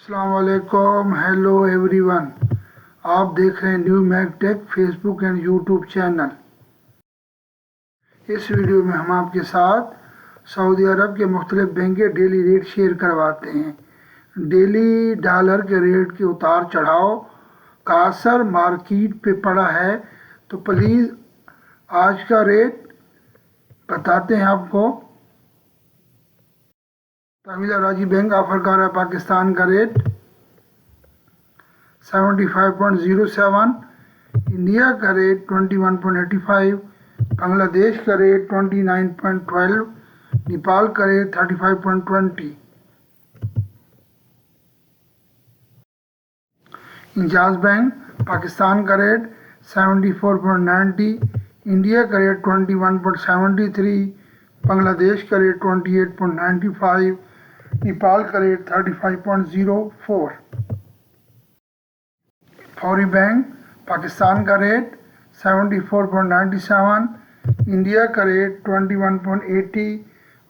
अस्सलाम वालेकुम, hello everyone. आप देख रहे हैं new Mac tech Facebook and YouTube channel. इस वीडियो में हम आपके साथ सऊदी अरब के मुख्तलिफ बैंक के डेली रेट शेयर करवाते हैं। डेली डॉलर के रेट के उतार चढ़ाव का असर मार्केट पे पड़ा है, तो प्लीज़ आज का रेट बताते हैं आपको। तमील राजी बैंक ऑफर कर रहा है पाकिस्तान का रेट 75.07, इंडिया का रेट 21.85, बांग्लादेश का रेट 29.12, नेपाल का रेट 35.20। इंजाज बैंक पाकिस्तान का रेट 74.90, इंडिया का रेट 21.73, बांग्लादेश का रेट 28.95, नेपाल का रेट 35.04। फौरी बैंक पाकिस्तान का रेट 74.97, इंडिया का रेट 21.80,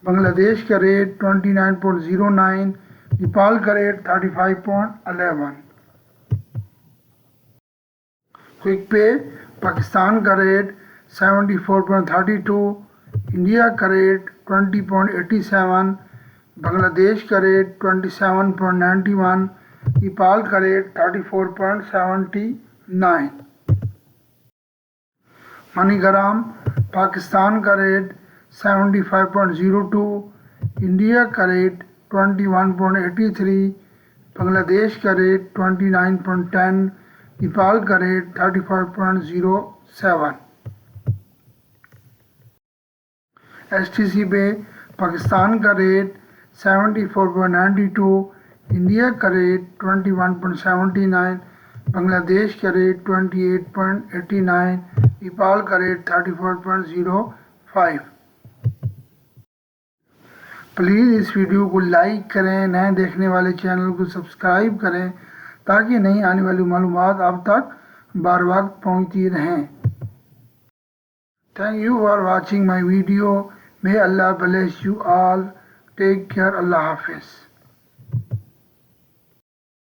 बांग्लादेश का रेट 29.09, नेपाल का रेट 35.11। क्विक पे पाकिस्तान का रेट 74.32, इंडिया का रेट 20.87, बांग्लादेश का रेट 27.91, नेपाल का रेट 34.79। मनीग्राम पाकिस्तान का रेट 75.02, इंडिया का रेट 21.83, बांग्लादेश का रेट 29.10, नेपाल का रेट 35.07। STC पे पाकिस्तान का रेट 74.92, इंडिया का रेट 21.79, बांग्लादेश का रेट 28.89, नेपाल का रेट 34.05। प्लीज़ इस वीडियो को लाइक करें, नए देखने वाले चैनल को सब्सक्राइब करें ताकि नई आने वाली मालूमात आप तक बार वक्त पहुँचती रहें। Thank you for watching my video. May Allah bless you all. Take care. Allah Hafiz.